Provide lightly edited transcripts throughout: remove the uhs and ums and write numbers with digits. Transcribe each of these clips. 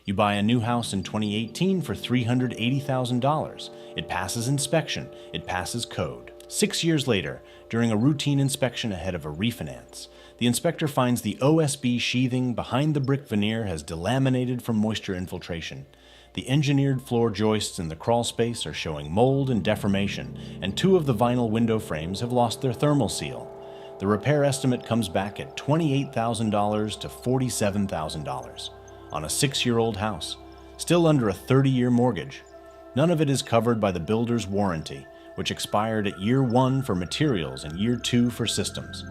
You buy a new house in 2018 for $380,000. It passes inspection, it passes code. 6 years later, during a routine inspection ahead of a refinance, the inspector finds the OSB sheathing behind the brick veneer has delaminated from moisture infiltration. The engineered floor joists in the crawl space are showing mold and deformation, and 2 of the vinyl window frames have lost their thermal seal. The repair estimate comes back at $28,000 to $47,000 on a 6-year-old house, still under a 30-year mortgage. None of it is covered by the builder's warranty, which expired at year 1 for materials and year 2 for systems.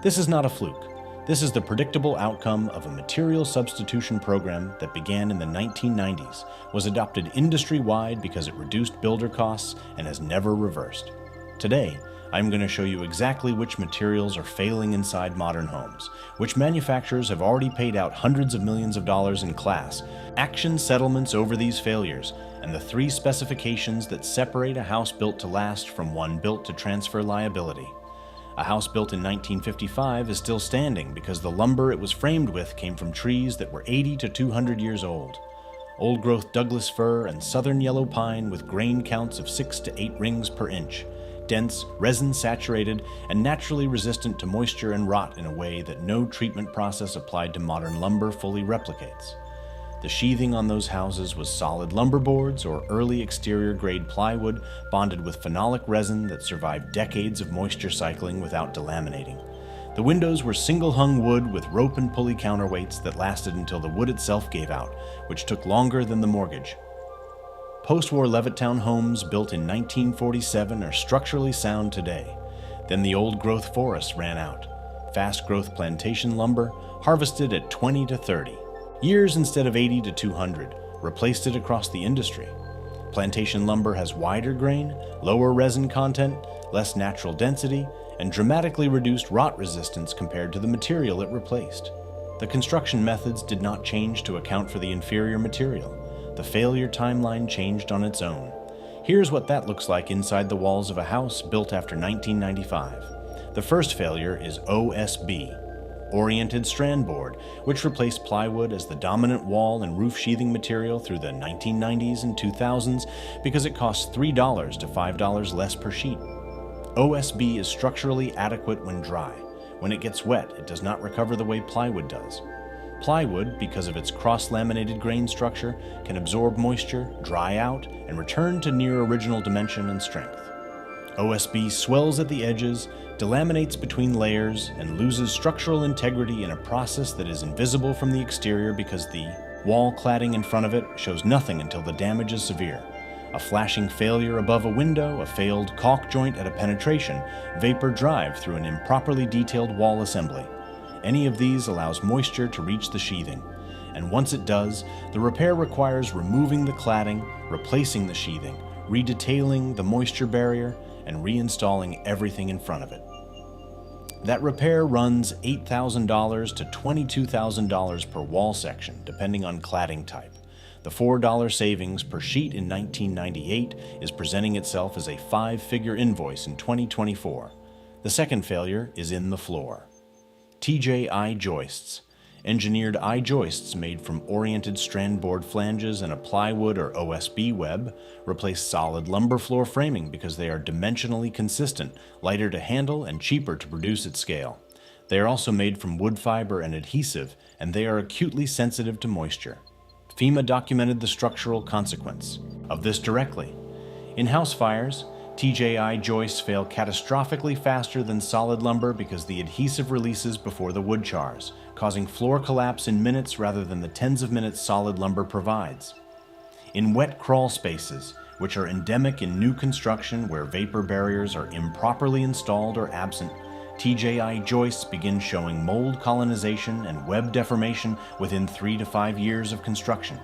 This is not a fluke. This is the predictable outcome of a material substitution program that began in the 1990s, was adopted industry-wide because it reduced builder costs, and has never reversed. Today, I'm going to show you exactly which materials are failing inside modern homes, which manufacturers have already paid out hundreds of millions of dollars in class action settlements over these failures, and the 3 specifications that separate a house built to last from one built to transfer liability. A house built in 1955 is still standing because the lumber it was framed with came from trees that were 80 to 200 years old. Old-growth Douglas fir and southern yellow pine with grain counts of 6 to 8 rings per inch. Dense, resin-saturated, and naturally resistant to moisture and rot in a way that no treatment process applied to modern lumber fully replicates. The sheathing on those houses was solid lumber boards or early exterior-grade plywood bonded with phenolic resin that survived decades of moisture cycling without delaminating. The windows were single-hung wood with rope and pulley counterweights that lasted until the wood itself gave out, which took longer than the mortgage. Post-war Levittown homes built in 1947 are structurally sound today. Then the old-growth forests ran out. Fast-growth plantation lumber, harvested at 20 to 30 years instead of 80 to 200, replaced it across the industry. Plantation lumber has wider grain, lower resin content, less natural density, and dramatically reduced rot resistance compared to the material it replaced. The construction methods did not change to account for the inferior material. The failure timeline changed on its own. Here's what that looks like inside the walls of a house built after 1995. The first failure is OSB, Oriented Strand Board, which replaced plywood as the dominant wall and roof sheathing material through the 1990s and 2000s because it costs $3 to $5 less per sheet. OSB is structurally adequate when dry. When it gets wet, it does not recover the way plywood does. Plywood, because of its cross-laminated grain structure, can absorb moisture, dry out, and return to near original dimension and strength. OSB swells at the edges, delaminates between layers, and loses structural integrity in a process that is invisible from the exterior because the wall cladding in front of it shows nothing until the damage is severe. A flashing failure above a window, a failed caulk joint at a penetration, vapor drive through an improperly detailed wall assembly. Any of these allows moisture to reach the sheathing, and once it does, the repair requires removing the cladding, replacing the sheathing, redetailing the moisture barrier, and reinstalling everything in front of it. That repair runs $8,000 to $22,000 per wall section, depending on cladding type. The $4 savings per sheet in 1998 is presenting itself as a 5-figure invoice in 2024. The second failure is in the floor. TJI joists. Engineered I-joists made from oriented strand board flanges and a plywood or OSB web replace solid lumber floor framing because they are dimensionally consistent, lighter to handle, and cheaper to produce at scale. They are also made from wood fiber and adhesive, and they are acutely sensitive to moisture. FEMA documented the structural consequence of this directly. In house fires, TJI joists fail catastrophically faster than solid lumber because the adhesive releases before the wood chars, causing floor collapse in minutes rather than the tens of minutes solid lumber provides. In wet crawl spaces, which are endemic in new construction where vapor barriers are improperly installed or absent, TJI joists begin showing mold colonization and web deformation within 3 to 5 years of construction.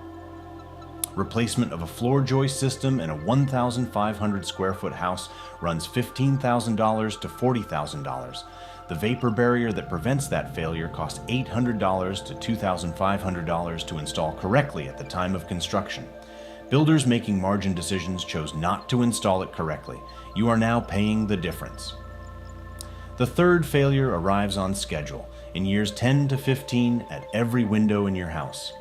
Replacement of a floor joist system in a 1,500 square foot house runs $15,000 to $40,000. The vapor barrier that prevents that failure costs $800 to $2,500 to install correctly at the time of construction. Builders making margin decisions chose not to install it correctly. You are now paying the difference. The third failure arrives on schedule, in years 10 to 15 at every window in your house.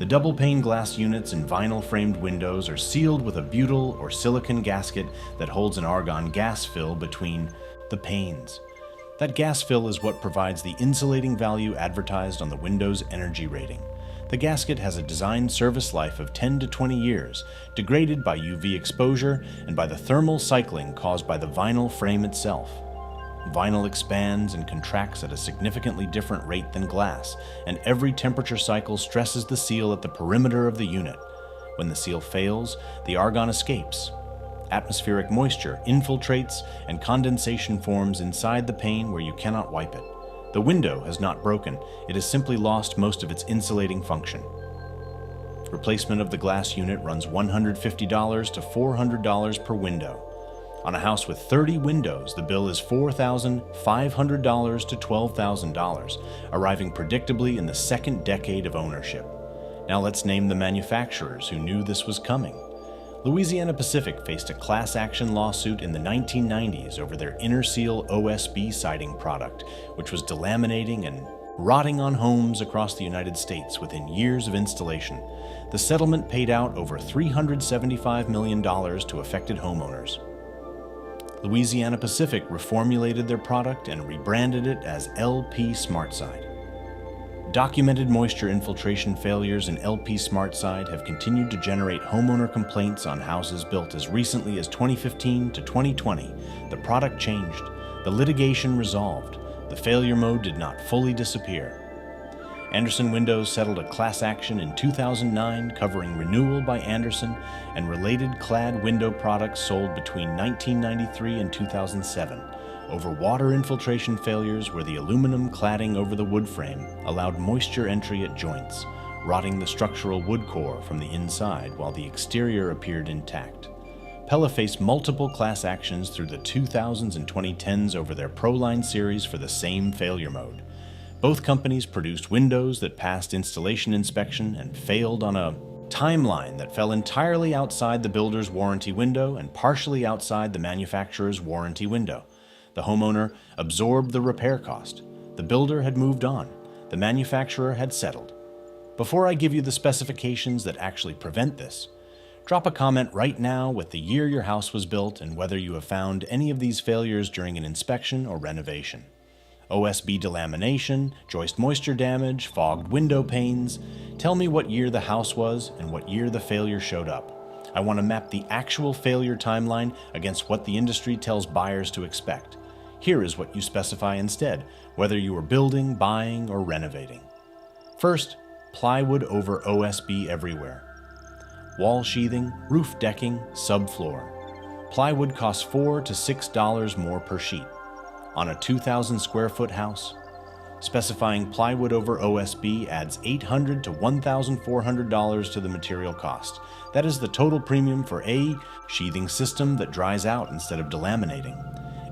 The double-pane glass units in vinyl-framed windows are sealed with a butyl or silicon gasket that holds an argon gas fill between the panes. That gas fill is what provides the insulating value advertised on the window's energy rating. The gasket has a designed service life of 10 to 20 years, degraded by UV exposure and by the thermal cycling caused by the vinyl frame itself. Vinyl expands and contracts at a significantly different rate than glass, and every temperature cycle stresses the seal at the perimeter of the unit. When the seal fails, the argon escapes. Atmospheric moisture infiltrates and condensation forms inside the pane where you cannot wipe it. The window has not broken, it has simply lost most of its insulating function. Replacement of the glass unit runs $150 to $400 per window. On a house with 30 windows, the bill is $4,500 to $12,000, arriving predictably in the second decade of ownership. Now let's name the manufacturers who knew this was coming. Louisiana Pacific faced a class action lawsuit in the 1990s over their Interseal OSB siding product, which was delaminating and rotting on homes across the United States within years of installation. The settlement paid out over $375 million to affected homeowners. Louisiana Pacific reformulated their product and rebranded it as LP SmartSide. Documented moisture infiltration failures in LP SmartSide have continued to generate homeowner complaints on houses built as recently as 2015 to 2020. The product changed, the litigation resolved, the failure mode did not fully disappear. Andersen Windows settled a class action in 2009 covering renewal by Andersen and related clad window products sold between 1993 and 2007 over water infiltration failures where the aluminum cladding over the wood frame allowed moisture entry at joints, rotting the structural wood core from the inside while the exterior appeared intact. Pella faced multiple class actions through the 2000s and 2010s over their ProLine series for the same failure mode. Both companies produced windows that passed installation inspection and failed on a timeline that fell entirely outside the builder's warranty window and partially outside the manufacturer's warranty window. The homeowner absorbed the repair cost. The builder had moved on. The manufacturer had settled. Before I give you the specifications that actually prevent this, drop a comment right now with the year your house was built and whether you have found any of these failures during an inspection or renovation. OSB delamination, joist moisture damage, fogged window panes. Tell me what year the house was and what year the failure showed up. I want to map the actual failure timeline against what the industry tells buyers to expect. Here is what you specify instead, whether you are building, buying, or renovating. First, plywood over OSB everywhere. Wall sheathing, roof decking, subfloor. Plywood costs $4 to $6 more per sheet. On a 2,000 square foot house, specifying plywood over OSB adds $800 to $1,400 to the material cost. That is the total premium for a sheathing system that dries out instead of delaminating.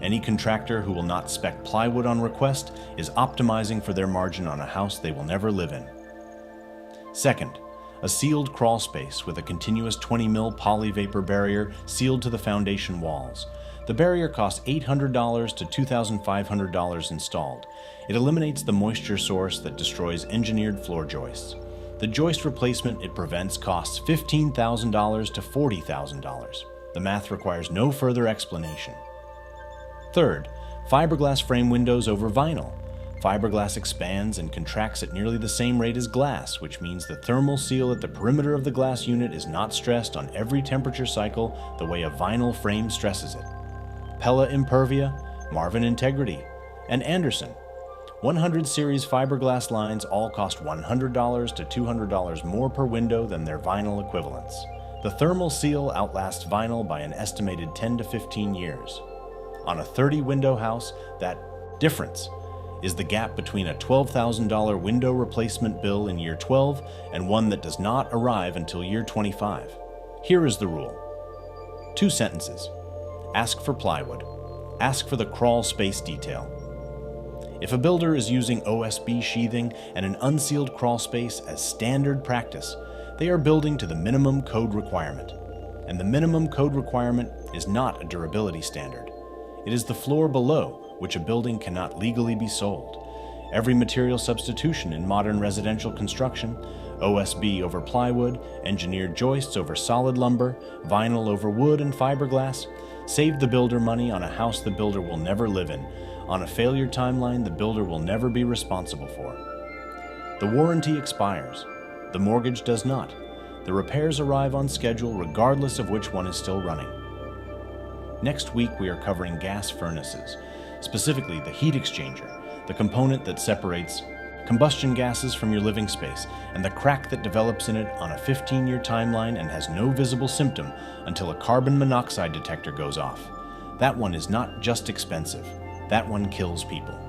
Any contractor who will not spec plywood on request is optimizing for their margin on a house they will never live in. Second, a sealed crawl space with a continuous 20 mil polyvapor barrier sealed to the foundation walls. The barrier costs $800 to $2,500 installed. It eliminates the moisture source that destroys engineered floor joists. The joist replacement it prevents costs $15,000 to $40,000. The math requires no further explanation. Third, fiberglass frame windows over vinyl. Fiberglass expands and contracts at nearly the same rate as glass, which means the thermal seal at the perimeter of the glass unit is not stressed on every temperature cycle the way a vinyl frame stresses it. Pella Impervia, Marvin Integrity, and Andersen. 100 series fiberglass lines all cost $100 to $200 more per window than their vinyl equivalents. The thermal seal outlasts vinyl by an estimated 10 to 15 years. On a 30 window house, that difference is the gap between a $12,000 window replacement bill in year 12 and one that does not arrive until year 25. Here is the rule. 2 sentences. Ask for plywood. Ask for the crawl space detail. If a builder is using OSB sheathing and an unsealed crawl space as standard practice, they are building to the minimum code requirement. And the minimum code requirement is not a durability standard. It is the floor below which a building cannot legally be sold. Every material substitution in modern residential construction, OSB over plywood, engineered joists over solid lumber, vinyl over wood and fiberglass. Save the builder money on a house the builder will never live in, on a failure timeline the builder will never be responsible for. The warranty expires. The mortgage does not. The repairs arrive on schedule regardless of which one is still running. Next week we are covering gas furnaces, specifically the heat exchanger, the component that separates combustion gases from your living space, and the crack that develops in it on a 15-year timeline and has no visible symptom until a carbon monoxide detector goes off. That one is not just expensive. That one kills people.